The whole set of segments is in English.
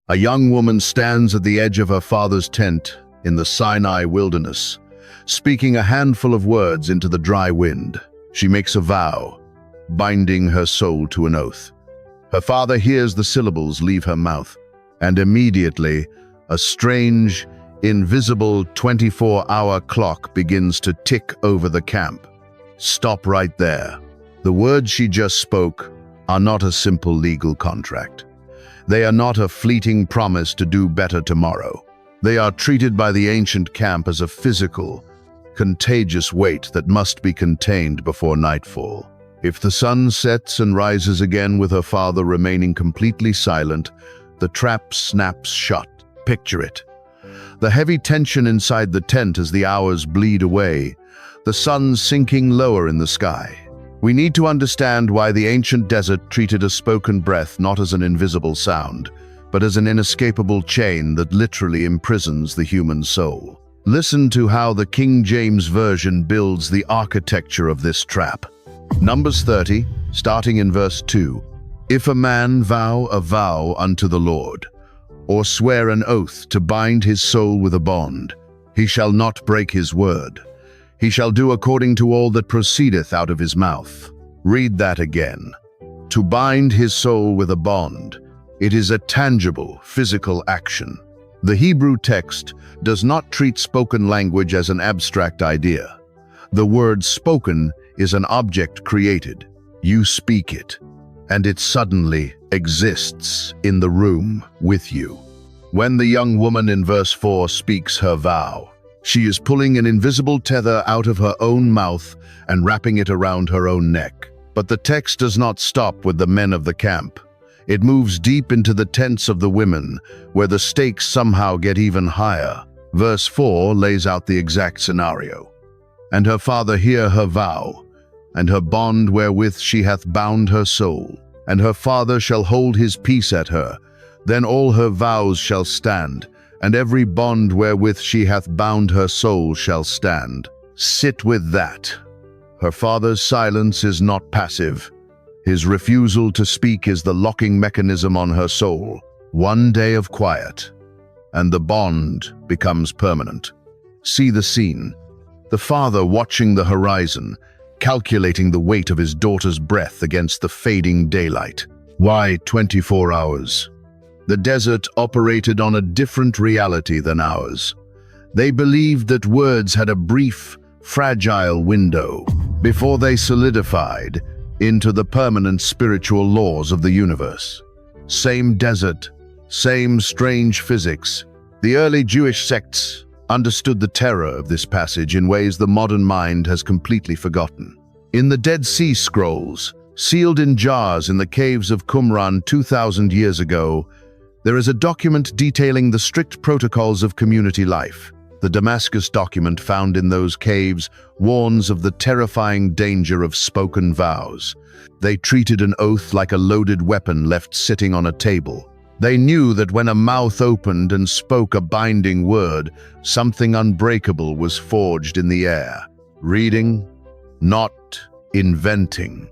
A young woman stands at the edge of her father's tent in the Sinai wilderness, speaking a handful of words into the dry wind. She makes a vow, binding her soul to an oath. Her father hears the syllables leave her mouth, and immediately a strange, invisible 24-hour clock begins to tick over the camp. Stop right there. The words she just spoke are not a simple legal contract. They are not a fleeting promise to do better tomorrow. They are treated by the ancient camp as a physical, contagious weight that must be contained before nightfall. If the sun sets and rises again with her father remaining completely silent, the trap snaps shut. Picture it. The heavy tension inside the tent as the hours bleed away, the sun sinking lower in the sky. We need to understand why the ancient desert treated a spoken breath not as an invisible sound, but as an inescapable chain that literally imprisons the human soul. Listen to how the King James Version builds the architecture of this trap. Numbers 30, starting in verse 2. If a man vow a vow unto the Lord, or swear an oath to bind his soul with a bond, he shall not break his word. He shall do according to all that proceedeth out of his mouth. Read that again. To bind his soul with a bond. It is a tangible, physical action. The Hebrew text does not treat spoken language as an abstract idea. The word spoken is an object created. You speak it, and it suddenly exists in the room with you. When the young woman in verse 4 speaks her vow, she is pulling an invisible tether out of her own mouth and wrapping it around her own neck. But the text does not stop with the men of the camp. It moves deep into the tents of the women, where the stakes somehow get even higher. Verse 4 lays out the exact scenario. And her father hear her vow, and her bond wherewith she hath bound her soul. And her father shall hold his peace at her. Then all her vows shall stand, and every bond wherewith she hath bound her soul shall stand. Sit with that. Her father's silence is not passive. His refusal to speak is the locking mechanism on her soul. One day of quiet, and the bond becomes permanent. See the scene. The father watching the horizon, calculating the weight of his daughter's breath against the fading daylight. Why 24 hours? The desert operated on a different reality than ours. They believed that words had a brief, fragile window before they solidified into the permanent spiritual laws of the universe. Same desert, same strange physics. The early Jewish sects understood the terror of this passage in ways the modern mind has completely forgotten. In the Dead Sea Scrolls, sealed in jars in the caves of Qumran 2,000 years ago, there is a document detailing the strict protocols of community life. The Damascus document found in those caves warns of the terrifying danger of spoken vows. They treated an oath like a loaded weapon left sitting on a table. They knew that when a mouth opened and spoke a binding word, something unbreakable was forged in the air. Reading, not inventing.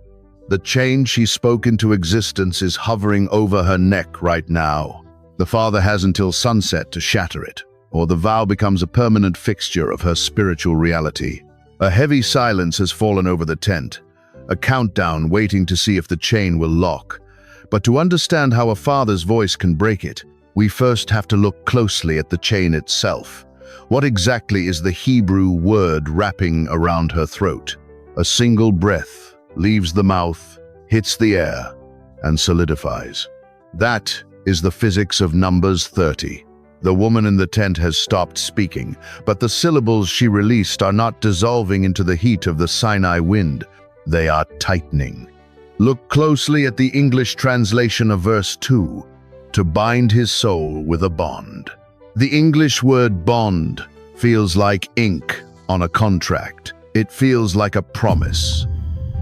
The chain she spoke into existence is hovering over her neck right now. The father has until sunset to shatter it, or the vow becomes a permanent fixture of her spiritual reality. A heavy silence has fallen over the tent, a countdown waiting to see if the chain will lock. But to understand how a father's voice can break it, we first have to look closely at the chain itself. What exactly is the Hebrew word wrapping around her throat? A single breath leaves the mouth, hits the air, and solidifies. That is the physics of Numbers 30. The woman in the tent has stopped speaking, but the syllables she released are not dissolving into the heat of the Sinai wind. They are tightening. Look closely at the English translation of verse 2, to bind his soul with a bond. The English word bond feels like ink on a contract. It feels like a promise.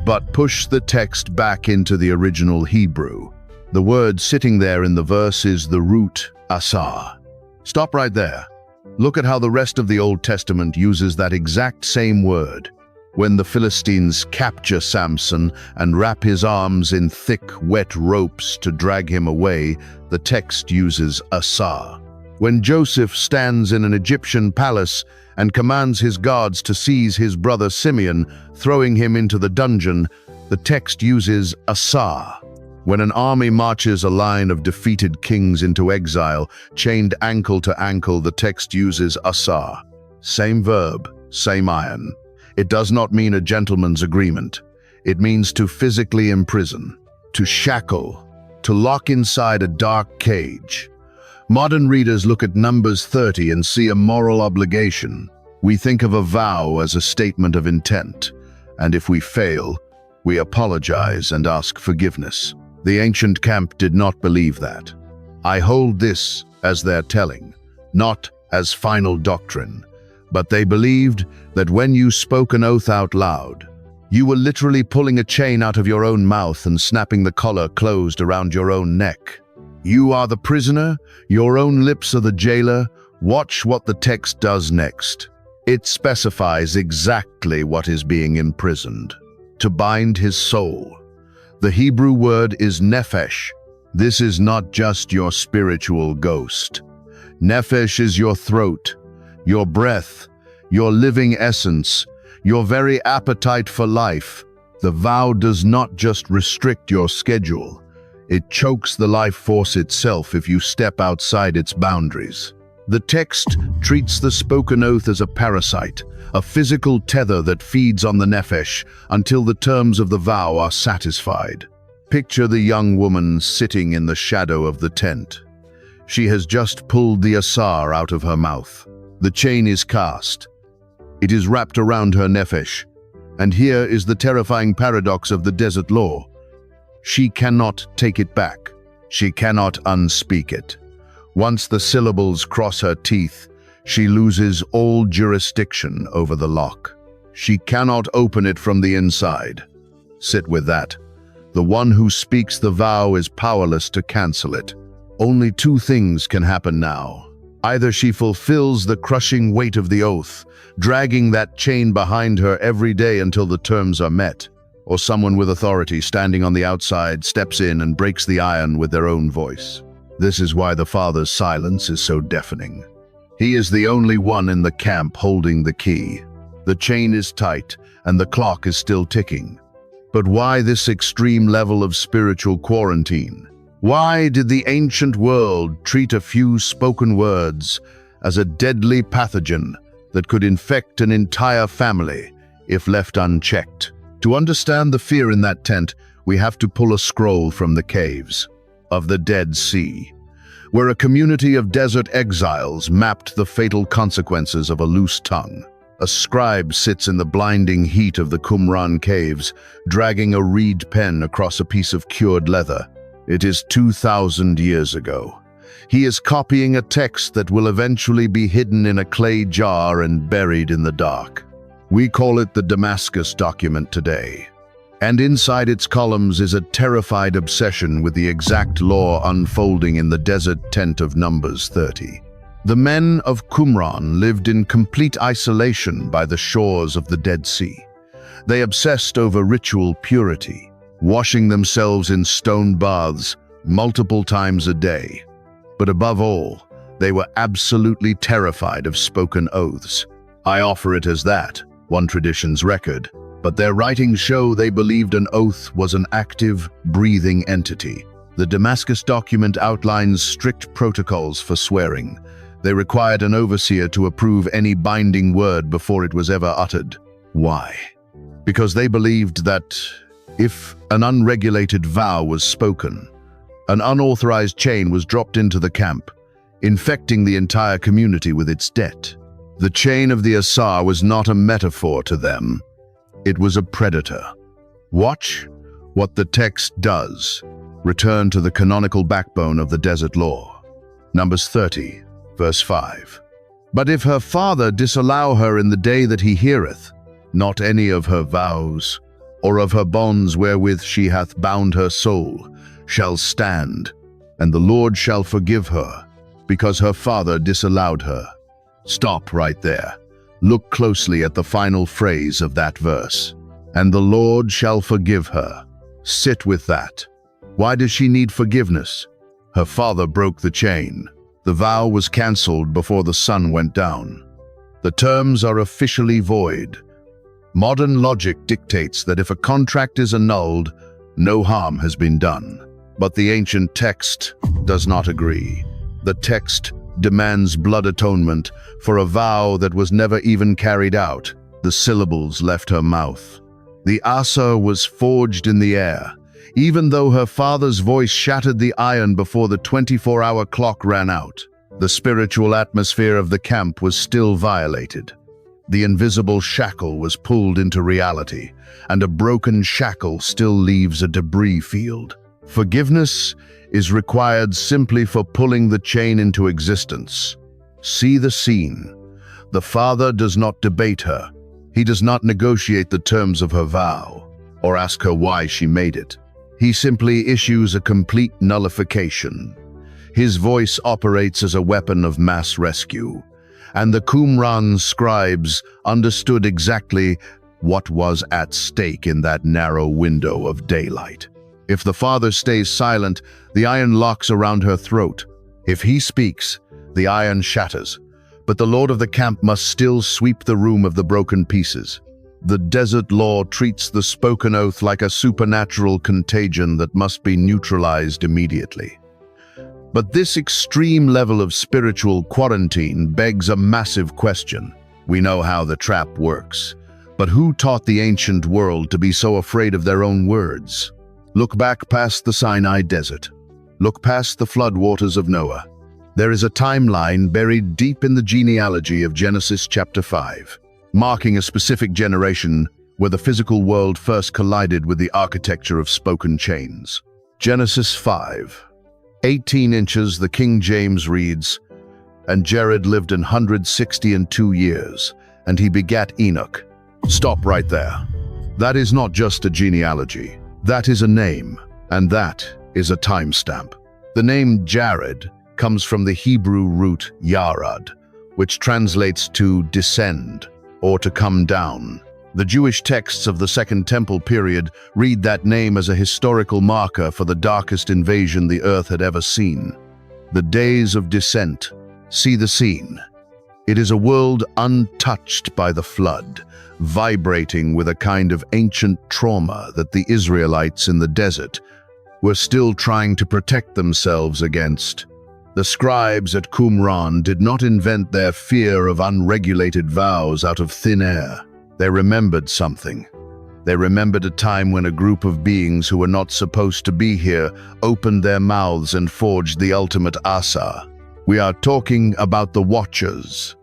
But push the text back into the original Hebrew. The word sitting there in the verse is the root asar. Stop right there. Look at how the rest of the Old Testament uses that exact same word. When the Philistines capture Samson and wrap his arms in thick, wet ropes to drag him away, the text uses Asa. When Joseph stands in an Egyptian palace and commands his guards to seize his brother Simeon, throwing him into the dungeon, the text uses Asa. When an army marches a line of defeated kings into exile, chained ankle to ankle, the text uses Asa. Same verb, same iron. It does not mean a gentleman's agreement. It means to physically imprison, to shackle, to lock inside a dark cage. Modern readers look at Numbers 30 and see a moral obligation. We think of a vow as a statement of intent, and if we fail, we apologize and ask forgiveness. The ancient camp did not believe that. I hold this as their telling, not as final doctrine, but they believed that when you spoke an oath out loud, you were literally pulling a chain out of your own mouth and snapping the collar closed around your own neck. You are the prisoner, your own lips are the jailer. Watch what the text does next. It specifies exactly what is being imprisoned: to bind his soul. The Hebrew word is nephesh. This is not just your spiritual ghost. Nephesh is your throat, your breath, your living essence, your very appetite for life. The vow does not just restrict your schedule. It chokes the life force itself if you step outside its boundaries. The text treats the spoken oath as a parasite, a physical tether that feeds on the nephesh until the terms of the vow are satisfied. Picture the young woman sitting in the shadow of the tent. She has just pulled the asar out of her mouth. The chain is cast. It is wrapped around her nephesh. And here is the terrifying paradox of the desert law. She cannot take it back. She cannot unspeak it. Once the syllables cross her teeth, she loses all jurisdiction over the lock. She cannot open it from the inside. Sit with that. The one who speaks the vow is powerless to cancel it. Only two things can happen now. Either she fulfills the crushing weight of the oath, dragging that chain behind her every day until the terms are met, or someone with authority standing on the outside steps in and breaks the iron with their own voice. This is why the father's silence is so deafening. He is the only one in the camp holding the key. The chain is tight and the clock is still ticking. But why this extreme level of spiritual quarantine? Why did the ancient world treat a few spoken words as a deadly pathogen that could infect an entire family if left unchecked? To understand the fear in that tent, we have to pull a scroll from the caves of the Dead Sea, where a community of desert exiles mapped the fatal consequences of a loose tongue. A scribe sits in the blinding heat of the Qumran caves, dragging a reed pen across a piece of cured leather. It is 2,000 years ago. He is copying a text that will eventually be hidden in a clay jar and buried in the dark. We call it the Damascus document today. And inside its columns is a terrified obsession with the exact law unfolding in the desert tent of Numbers 30. The men of Qumran lived in complete isolation by the shores of the Dead Sea. They obsessed over ritual purity, washing themselves in stone baths multiple times a day. But above all, they were absolutely terrified of spoken oaths. I offer it as that, one tradition's record, but their writings show they believed an oath was an active, breathing entity. The Damascus document outlines strict protocols for swearing. They required an overseer to approve any binding word before it was ever uttered. Why? Because they believed that if an unregulated vow was spoken, an unauthorized chain was dropped into the camp, infecting the entire community with its debt. The chain of the Asar was not a metaphor to them. It was a predator. Watch what the text does. Return to the canonical backbone of the desert law. Numbers 30, verse 5. But if her father disallow her in the day that he heareth, not any of her vows, or of her bonds wherewith she hath bound her soul, shall stand, and the Lord shall forgive her, because her father disallowed her. Stop right there. Look closely at the final phrase of that verse. And the Lord shall forgive her. Sit with that. Why does she need forgiveness? Her father broke the chain. The vow was cancelled before the sun went down. The terms are officially void. Modern logic dictates that if a contract is annulled, no harm has been done. But the ancient text does not agree. The text demands blood atonement for a vow that was never even carried out. The syllables left her mouth. The Asa was forged in the air. Even though her father's voice shattered the iron before the 24-hour clock ran out, the spiritual atmosphere of the camp was still violated. The invisible shackle was pulled into reality, and a broken shackle still leaves a debris field. Forgiveness is required simply for pulling the chain into existence. See the scene. The father does not debate her. He does not negotiate the terms of her vow, or ask her why she made it. He simply issues a complete nullification. His voice operates as a weapon of mass rescue, and the Qumran scribes understood exactly what was at stake in that narrow window of daylight. If the father stays silent, the iron locks around her throat. If he speaks, the iron shatters. But the lord of the camp must still sweep the room of the broken pieces. The desert law treats the spoken oath like a supernatural contagion that must be neutralized immediately. But this extreme level of spiritual quarantine begs a massive question. We know how the trap works, but who taught the ancient world to be so afraid of their own words? Look back past the Sinai desert. Look past the floodwaters of Noah. There is a timeline buried deep in the genealogy of Genesis chapter 5, marking a specific generation where the physical world first collided with the architecture of spoken chains. Genesis 5. 18 inches, the King James reads, "And Jared lived 162 years, and he begat Enoch." Stop right there. That is not just a genealogy. That is a name, and that is a timestamp. The name Jared comes from the Hebrew root yarad, which translates to descend or to come down. The Jewish texts of the Second Temple period read that name as a historical marker for the darkest invasion the earth had ever seen. The days of descent. See the scene. It is a world untouched by the flood, vibrating with a kind of ancient trauma that the Israelites in the desert were still trying to protect themselves against. The scribes at Qumran did not invent their fear of unregulated vows out of thin air. They remembered something. They remembered a time when a group of beings who were not supposed to be here opened their mouths and forged the ultimate Asa. We are talking about the Watchers,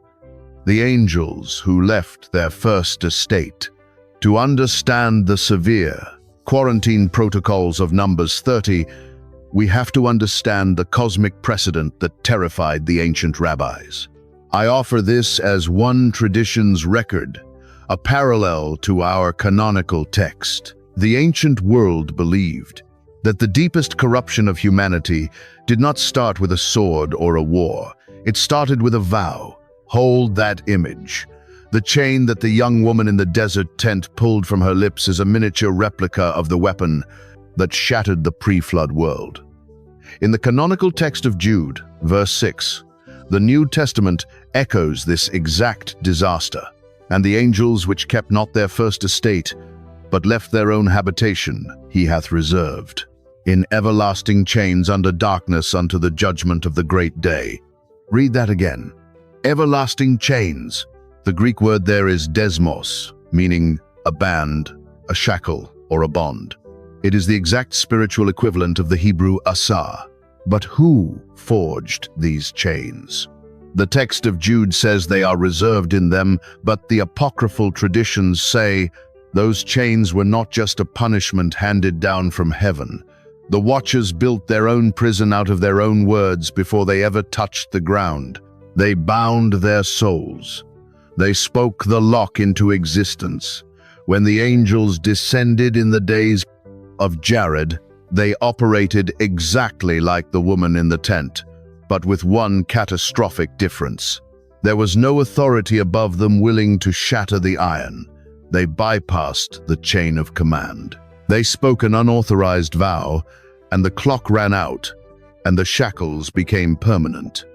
the angels who left their first estate. To understand the severe quarantine protocols of Numbers 30, we have to understand the cosmic precedent that terrified the ancient rabbis. I offer this as one tradition's record, a parallel to our canonical text. The ancient world believed that the deepest corruption of humanity did not start with a sword or a war. It started with a vow. Hold that image. The chain that the young woman in the desert tent pulled from her lips is a miniature replica of the weapon that shattered the pre-flood world. In the canonical text of Jude, verse 6, the New Testament echoes this exact disaster. And the angels which kept not their first estate, but left their own habitation, he hath reserved in everlasting chains under darkness unto the judgment of the great day. Read that again. Everlasting chains. The Greek word there is desmos, meaning a band, a shackle, or a bond. It is the exact spiritual equivalent of the Hebrew asa. But who forged these chains? The text of Jude says they are reserved in them, but the apocryphal traditions say those chains were not just a punishment handed down from heaven. The Watchers built their own prison out of their own words before they ever touched the ground. They bound their souls. They spoke the lock into existence. When the angels descended in the days of Jared, they operated exactly like the woman in the tent, but with one catastrophic difference. There was no authority above them willing to shatter the iron. They bypassed the chain of command. They spoke an unauthorized vow, and the clock ran out, and the shackles became permanent.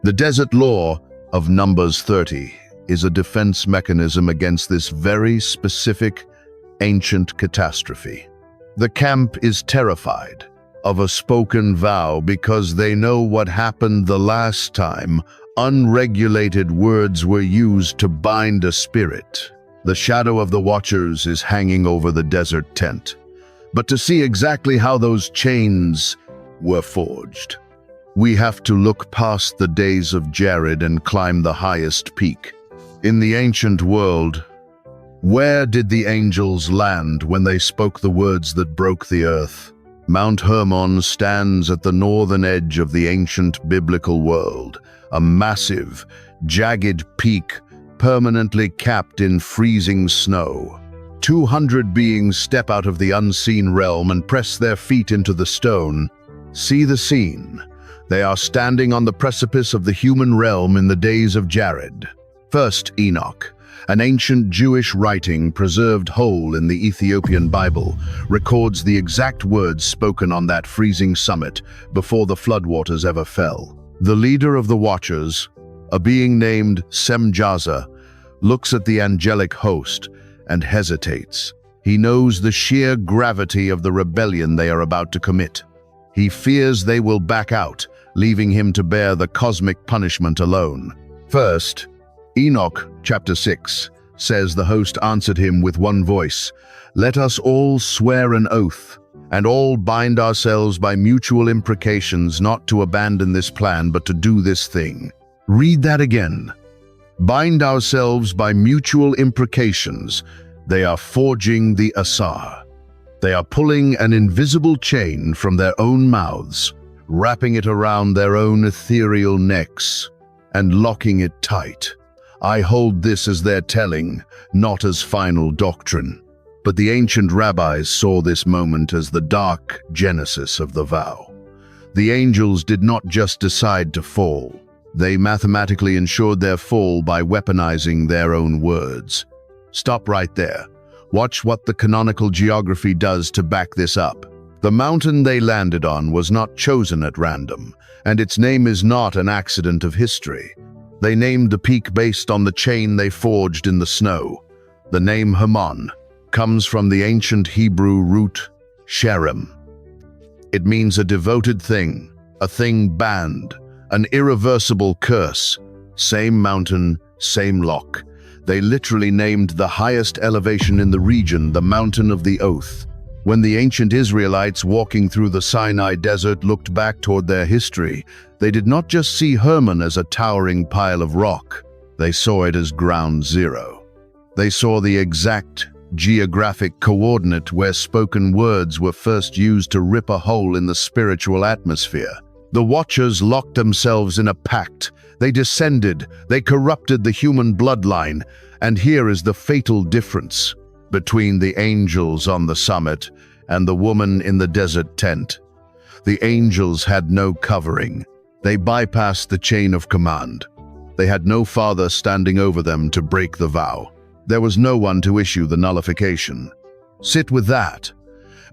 The desert law of Numbers 30 is a defense mechanism against this very specific ancient catastrophe. The camp is terrified of a spoken vow because they know what happened the last time unregulated words were used to bind a spirit. The shadow of the Watchers is hanging over the desert tent. But to see exactly how those chains were forged, we have to look past the days of Jared and climb the highest peak. In the ancient world, where did the angels land when they spoke the words that broke the earth? Mount Hermon stands at the northern edge of the ancient biblical world, a massive, jagged peak permanently capped in freezing snow. 200 beings step out of the unseen realm and press their feet into the stone. See the scene. They are standing on the precipice of the human realm in the days of Jared. First Enoch, an ancient Jewish writing preserved whole in the Ethiopian Bible, records the exact words spoken on that freezing summit before the floodwaters ever fell. The leader of the Watchers, a being named Semjaza, looks at the angelic host and hesitates. He knows the sheer gravity of the rebellion they are about to commit. He fears they will back out, leaving him to bear the cosmic punishment alone. First, Enoch chapter 6 says the host answered him with one voice, "Let us all swear an oath, and all bind ourselves by mutual imprecations not to abandon this plan but to do this thing." Read that again. Bind ourselves by mutual imprecations. They are forging the Asar. They are pulling an invisible chain from their own mouths, wrapping it around their own ethereal necks, and locking it tight. I hold this as their telling, not as final doctrine. But the ancient rabbis saw this moment as the dark genesis of the vow. The angels did not just decide to fall. They mathematically ensured their fall by weaponizing their own words. Stop right there. Watch what the canonical geography does to back this up. The mountain they landed on was not chosen at random, and its name is not an accident of history. They named the peak based on the chain they forged in the snow. The name Hermon comes from the ancient Hebrew root sherem. It means a devoted thing, a thing banned, an irreversible curse. Same mountain, same lock. They literally named the highest elevation in the region the Mountain of the Oath. When the ancient Israelites walking through the Sinai desert looked back toward their history, they did not just see Hermon as a towering pile of rock. They saw it as ground zero. They saw the exact geographic coordinate where spoken words were first used to rip a hole in the spiritual atmosphere. The Watchers locked themselves in a pact. They descended, they corrupted the human bloodline, and here is the fatal difference between the angels on the summit and the woman in the desert tent. The angels had no covering. They bypassed the chain of command. They had no father standing over them to break the vow. There was no one to issue the nullification. Sit with that.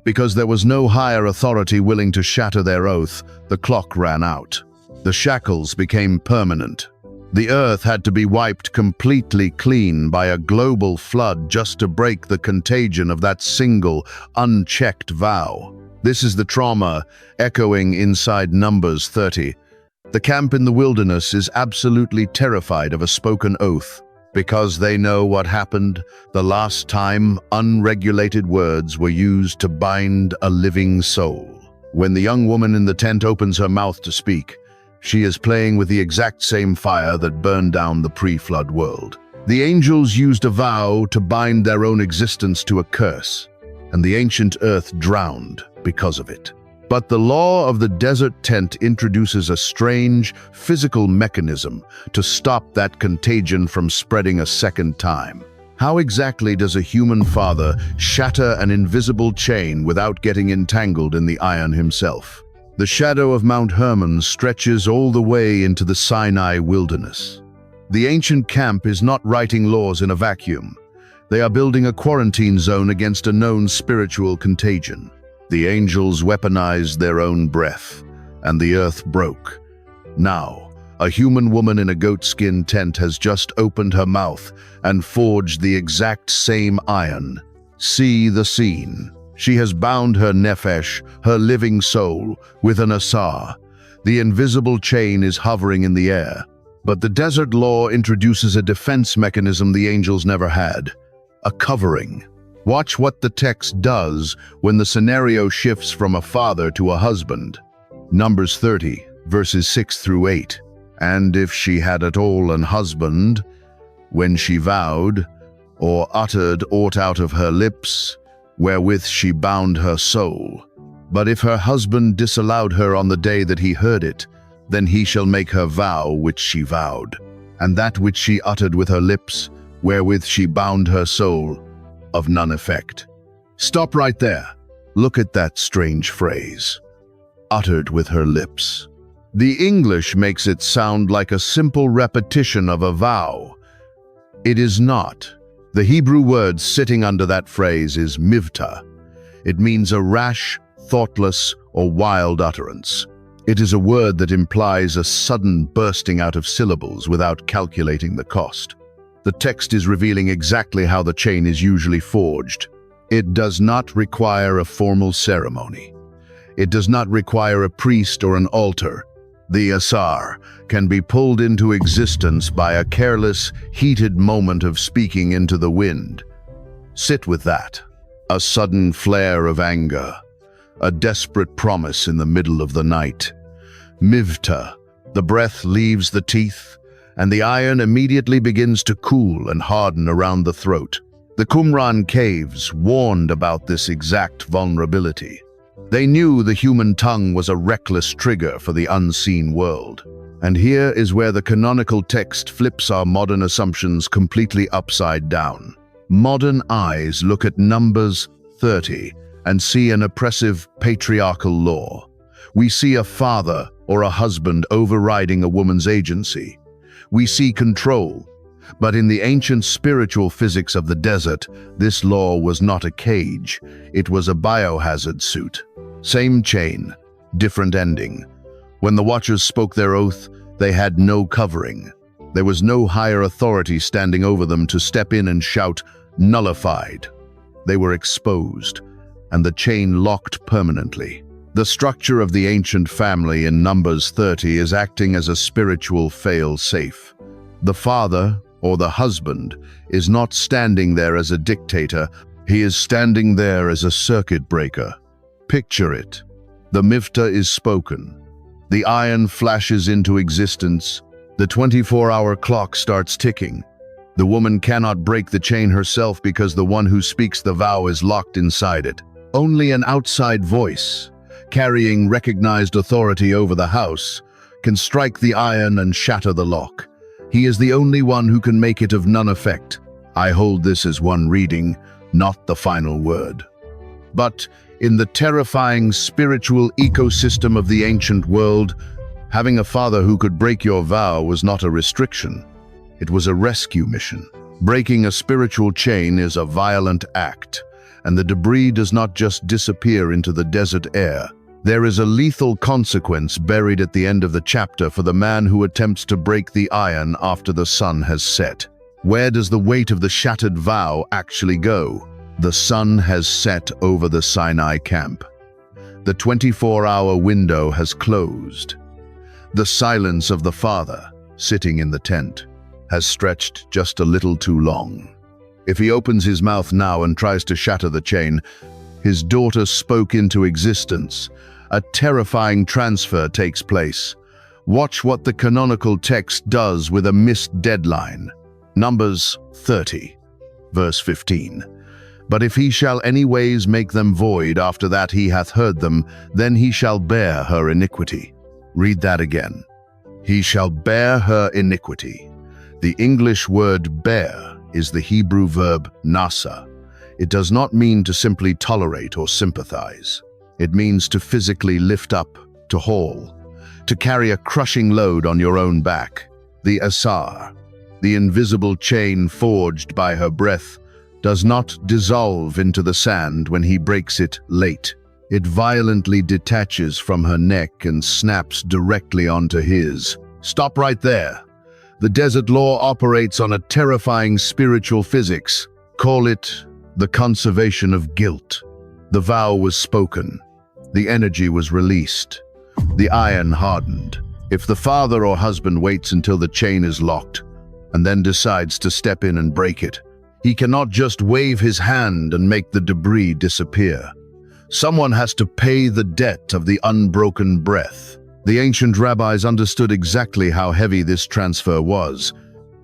Because there was no higher authority willing to shatter their oath, the clock ran out. The shackles became permanent. The earth had to be wiped completely clean by a global flood just to break the contagion of that single, unchecked vow. This is the trauma echoing inside Numbers 30. The camp in the wilderness is absolutely terrified of a spoken oath, because they know what happened the last time unregulated words were used to bind a living soul. When the young woman in the tent opens her mouth to speak, she is playing with the exact same fire that burned down the pre-flood world. The angels used a vow to bind their own existence to a curse, and the ancient earth drowned because of it. But the law of the desert tent introduces a strange, physical mechanism to stop that contagion from spreading a second time. How exactly does a human father shatter an invisible chain without getting entangled in the iron himself? The shadow of Mount Hermon stretches all the way into the Sinai wilderness. The ancient camp is not writing laws in a vacuum. They are building a quarantine zone against a known spiritual contagion. The angels weaponized their own breath, and the earth broke. Now, a human woman in a goatskin tent has just opened her mouth and forged the exact same iron. See the scene. She has bound her nephesh, her living soul, with an asar. The invisible chain is hovering in the air. But the desert law introduces a defense mechanism the angels never had. A covering. Watch what the text does when the scenario shifts from a father to a husband. Numbers 30, verses 6 through 8. And if she had at all an husband, when she vowed, or uttered aught out of her lips, wherewith she bound her soul. But if her husband disallowed her on the day that he heard it, then he shall make her vow which she vowed, and that which she uttered with her lips, wherewith she bound her soul, of none effect. Stop right there. Look at that strange phrase. Uttered with her lips. The English makes it sound like a simple repetition of a vow. It is not. The Hebrew word sitting under that phrase is mivta. It means a rash, thoughtless, or wild utterance. It is a word that implies a sudden bursting out of syllables without calculating the cost. The text is revealing exactly how the chain is usually forged. It does not require a formal ceremony. It does not require a priest or an altar. The asar can be pulled into existence by a careless, heated moment of speaking into the wind. Sit with that. A sudden flare of anger. A desperate promise in the middle of the night. Mivta, the breath leaves the teeth, and the iron immediately begins to cool and harden around the throat. The Qumran caves warned about this exact vulnerability. They knew the human tongue was a reckless trigger for the unseen world. And here is where the canonical text flips our modern assumptions completely upside down. Modern eyes look at Numbers 30 and see an oppressive patriarchal law. We see a father or a husband overriding a woman's agency. We see control, but in the ancient spiritual physics of the desert, this law was not a cage, it was a biohazard suit. Same chain, different ending. When the watchers spoke their oath, they had no covering. There was no higher authority standing over them to step in and shout, "Nullified." They were exposed, and the chain locked permanently. The structure of the ancient family in Numbers 30 is acting as a spiritual fail-safe. The father, or the husband, is not standing there as a dictator, he is standing there as a circuit breaker. Picture it. The mivta is spoken. The iron flashes into existence. The 24-hour clock starts ticking. The woman cannot break the chain herself because the one who speaks the vow is locked inside it. Only an outside voice, carrying recognized authority over the house, can strike the iron and shatter the lock. He is the only one who can make it of none effect. I hold this as one reading, not the final word. But in the terrifying spiritual ecosystem of the ancient world, having a father who could break your vow was not a restriction. It was a rescue mission. Breaking a spiritual chain is a violent act, and the debris does not just disappear into the desert air. There is a lethal consequence buried at the end of the chapter for the man who attempts to break the iron after the sun has set. Where does the weight of the shattered vow actually go? The sun has set over the Sinai camp. The 24-hour window has closed. The silence of the father, sitting in the tent, has stretched just a little too long. If he opens his mouth now and tries to shatter the chain, his daughter spoke into existence. A terrifying transfer takes place. Watch what the canonical text does with a missed deadline. Numbers 30, verse 15. But if he shall anyways make them void after that he hath heard them, then he shall bear her iniquity. Read that again. He shall bear her iniquity. The English word bear is the Hebrew verb nasa. It does not mean to simply tolerate or sympathize. It means to physically lift up, to haul, to carry a crushing load on your own back. The asar, The invisible chain forged by her breath does not dissolve into the sand when he breaks it late. It violently detaches from her neck and snaps directly onto his. Stop right there. The desert law operates on a terrifying spiritual physics. Call it the conservation of guilt. The vow was spoken. The energy was released. The iron hardened. If the father or husband waits until the chain is locked and then decides to step in and break it, he cannot just wave his hand and make the debris disappear. Someone has to pay the debt of the unbroken breath. The ancient rabbis understood exactly how heavy this transfer was.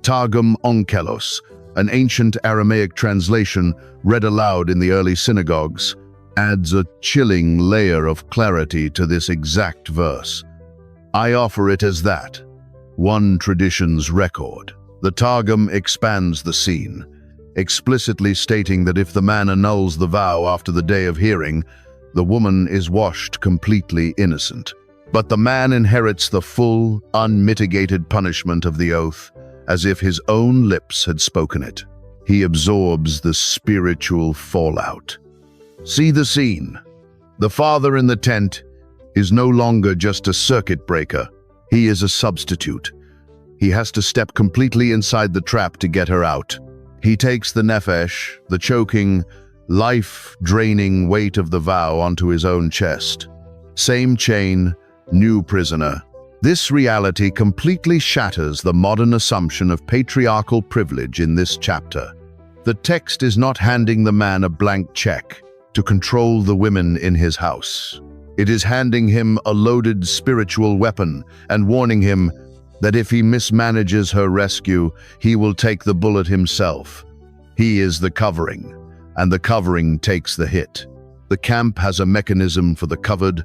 Targum Onkelos, an ancient Aramaic translation read aloud in the early synagogues, adds a chilling layer of clarity to this exact verse. I offer it as that, one tradition's record. The Targum expands the scene, explicitly stating that if the man annuls the vow after the day of hearing, the woman is washed completely innocent. But the man inherits the full, unmitigated punishment of the oath, as if his own lips had spoken it. He absorbs the spiritual fallout. See the scene. The father in the tent is no longer just a circuit breaker. He is a substitute. He has to step completely inside the trap to get her out. He takes the nefesh, the choking, life-draining weight of the vow onto his own chest. Same chain, new prisoner. This reality completely shatters the modern assumption of patriarchal privilege in this chapter. The text is not handing the man a blank check to control the women in his house. It is handing him a loaded spiritual weapon and warning him that if he mismanages her rescue, he will take the bullet himself. He is the covering, and the covering takes the hit. The camp has a mechanism for the covered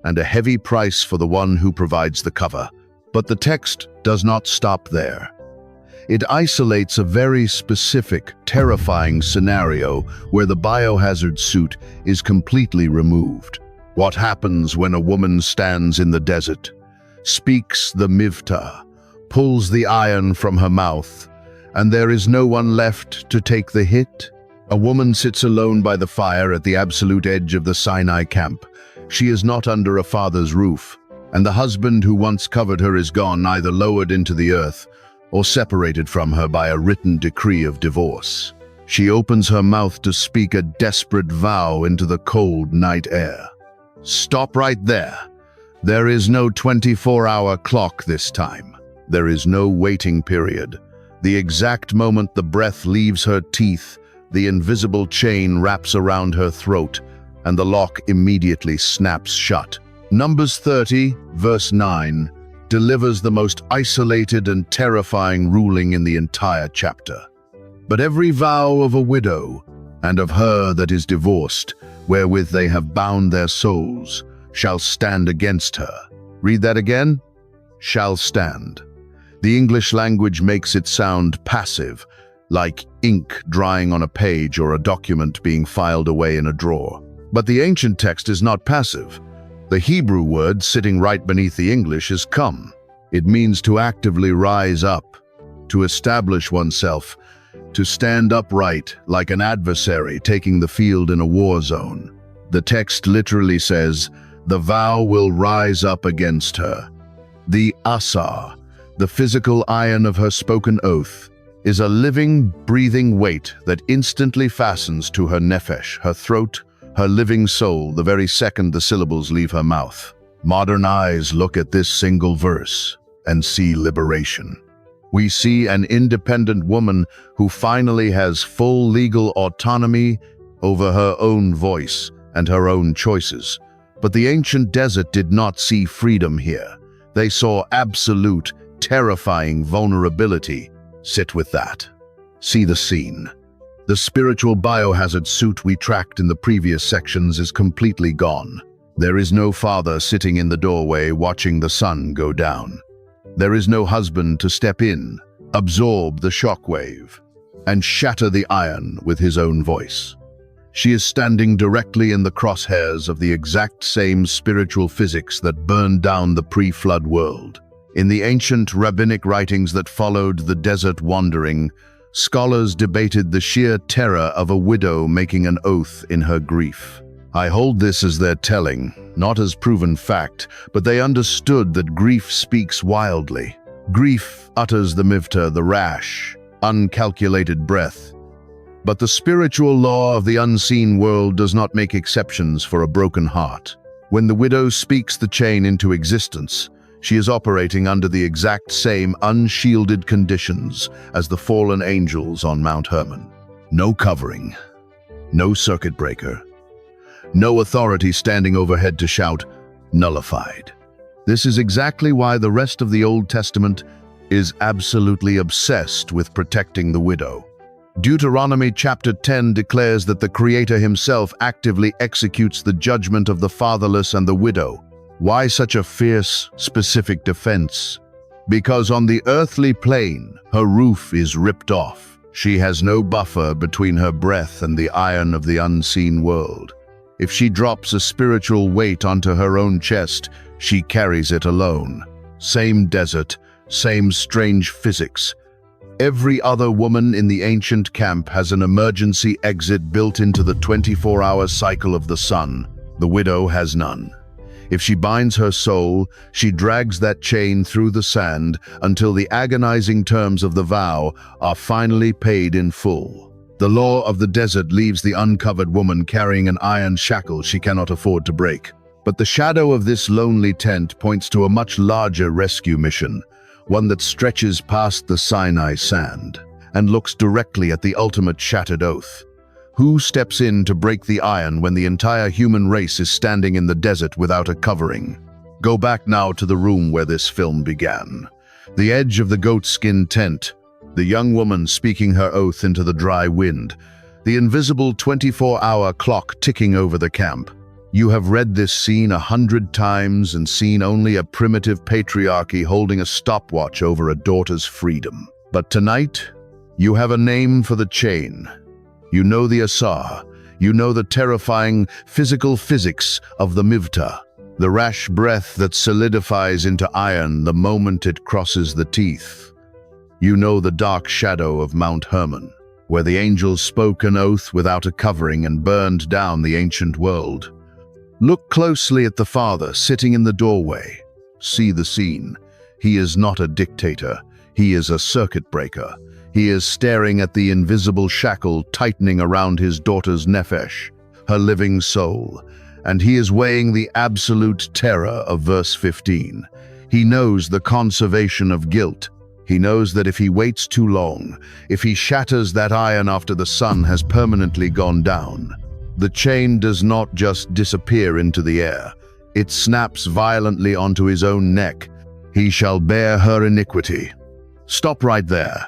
and a heavy price for the one who provides the cover. But the text does not stop there. It isolates a very specific, terrifying scenario where the biohazard suit is completely removed. What happens when a woman stands in the desert, speaks the mivtah, pulls the iron from her mouth, and there is no one left to take the hit? A woman sits alone by the fire at the absolute edge of the Sinai camp. She is not under a father's roof, and the husband who once covered her is gone, either lowered into the earth or separated from her by a written decree of divorce. She opens her mouth to speak a desperate vow into the cold night air. Stop right there. There is no 24-hour clock this time. There is no waiting period. The exact moment the breath leaves her teeth, the invisible chain wraps around her throat, and the lock immediately snaps shut. Numbers 30, verse 9, delivers the most isolated and terrifying ruling in the entire chapter. But every vow of a widow, and of her that is divorced, wherewith they have bound their souls, shall stand against her. Read that again. Shall stand. The English language makes it sound passive, like ink drying on a page or a document being filed away in a drawer. But the ancient text is not passive. The Hebrew word sitting right beneath the English is come. It means to actively rise up, to establish oneself, to stand upright like an adversary taking the field in a war zone. The text literally says, the vow will rise up against her. The asar, the physical iron of her spoken oath, is a living, breathing weight that instantly fastens to her nefesh, her throat, her living soul, the very second the syllables leave her mouth. Modern eyes look at this single verse and see liberation. We see an independent woman who finally has full legal autonomy over her own voice and her own choices. But the ancient desert did not see freedom here. They saw absolute, terrifying vulnerability. Sit with that. See the scene. The spiritual biohazard suit we tracked in the previous sections is completely gone. There is no father sitting in the doorway watching the sun go down. There is no husband to step in, absorb the shockwave, and shatter the iron with his own voice. She is standing directly in the crosshairs of the exact same spiritual physics that burned down the pre-flood world. In the ancient rabbinic writings that followed the desert wandering, scholars debated the sheer terror of a widow making an oath in her grief. I hold this as their telling, not as proven fact, but they understood that grief speaks wildly. Grief utters the mivta, the rash, uncalculated breath. But the spiritual law of the unseen world does not make exceptions for a broken heart. When the widow speaks the chain into existence, she is operating under the exact same unshielded conditions as the fallen angels on Mount Hermon. No covering, no circuit breaker, no authority standing overhead to shout, "Nullified." This is exactly why the rest of the Old Testament is absolutely obsessed with protecting the widow. Deuteronomy chapter 10 declares that the Creator himself actively executes the judgment of the fatherless and the widow. Why such a fierce, specific defense? Because on the earthly plane, her roof is ripped off. She has no buffer between her breath and the iron of the unseen world. If she drops a spiritual weight onto her own chest, she carries it alone. Same desert, same strange physics. Every other woman in the ancient camp has an emergency exit built into the 24-hour cycle of the sun. The widow has none. If she binds her soul, she drags that chain through the sand until the agonizing terms of the vow are finally paid in full. The law of the desert leaves the uncovered woman carrying an iron shackle she cannot afford to break. But the shadow of this lonely tent points to a much larger rescue mission, one that stretches past the Sinai sand and looks directly at the ultimate shattered oath. Who steps in to break the iron when the entire human race is standing in the desert without a covering? Go back now to the room where this film began. The edge of the goatskin tent, the young woman speaking her oath into the dry wind, the invisible 24-hour clock ticking over the camp. You have read this scene 100 times and seen only a primitive patriarchy holding a stopwatch over a daughter's freedom. But tonight, you have a name for the chain. You know the asar. You know the terrifying physical physics of the mivta, the rash breath that solidifies into iron the moment it crosses the teeth. You know the dark shadow of Mount Hermon, where the angels spoke an oath without a covering and burned down the ancient world. Look closely at the father sitting in the doorway. See the scene. He is not a dictator. He is a circuit breaker. He is staring at the invisible shackle tightening around his daughter's nefesh, her living soul, and he is weighing the absolute terror of verse 15. He knows the conservation of guilt. He knows that if he waits too long, if he shatters that iron after the sun has permanently gone down, the chain does not just disappear into the air. It snaps violently onto his own neck. He shall bear her iniquity. Stop right there.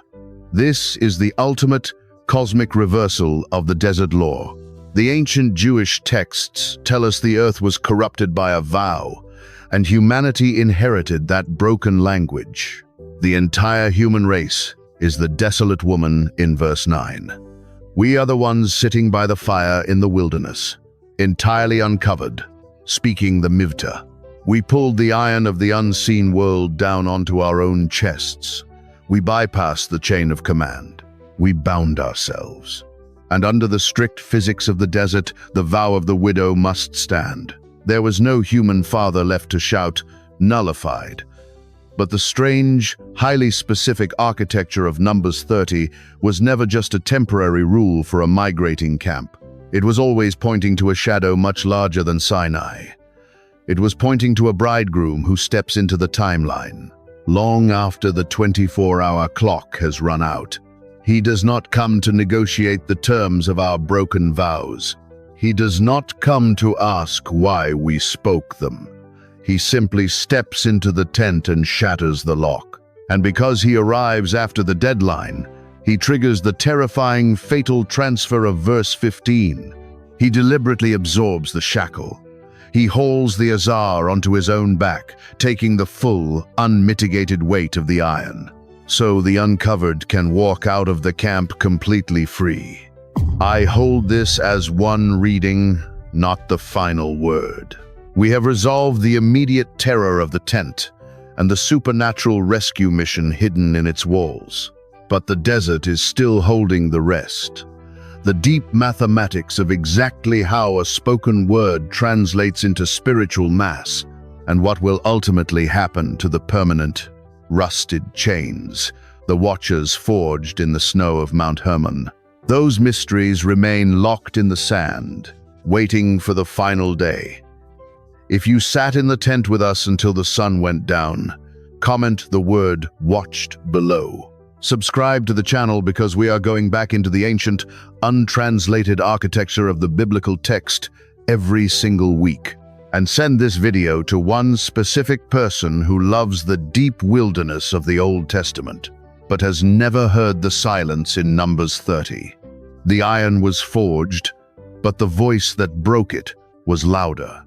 This is the ultimate cosmic reversal of the desert law. The ancient Jewish texts tell us the earth was corrupted by a vow, and humanity inherited that broken language. The entire human race is the desolate woman in verse 9. We are the ones sitting by the fire in the wilderness, entirely uncovered, speaking the mivta. We pulled the iron of the unseen world down onto our own chests. We bypassed the chain of command. We bound ourselves. And under the strict physics of the desert, the vow of the widow must stand. There was no human father left to shout, "Nullified." But the strange, highly specific architecture of Numbers 30 was never just a temporary rule for a migrating camp. It was always pointing to a shadow much larger than Sinai. It was pointing to a bridegroom who steps into the timeline. Long after the 24-hour clock has run out, he does not come to negotiate the terms of our broken vows. He does not come to ask why we spoke them. He simply steps into the tent and shatters the lock. And because he arrives after the deadline, he triggers the terrifying, fatal transfer of verse 15. He deliberately absorbs the shackle. He hauls the azar onto his own back, taking the full, unmitigated weight of the iron. So the uncovered can walk out of the camp completely free. I hold this as one reading, not the final word. We have resolved the immediate terror of the tent, and the supernatural rescue mission hidden in its walls. But the desert is still holding the rest. The deep mathematics of exactly how a spoken word translates into spiritual mass, and what will ultimately happen to the permanent, rusted chains, the watchers forged in the snow of Mount Hermon. Those mysteries remain locked in the sand, waiting for the final day. If you sat in the tent with us until the sun went down, comment the word "watched" below. Subscribe to the channel because we are going back into the ancient, untranslated architecture of the biblical text every single week. And send this video to one specific person who loves the deep wilderness of the Old Testament, but has never heard the silence in Numbers 30. The iron was forged, but the voice that broke it was louder.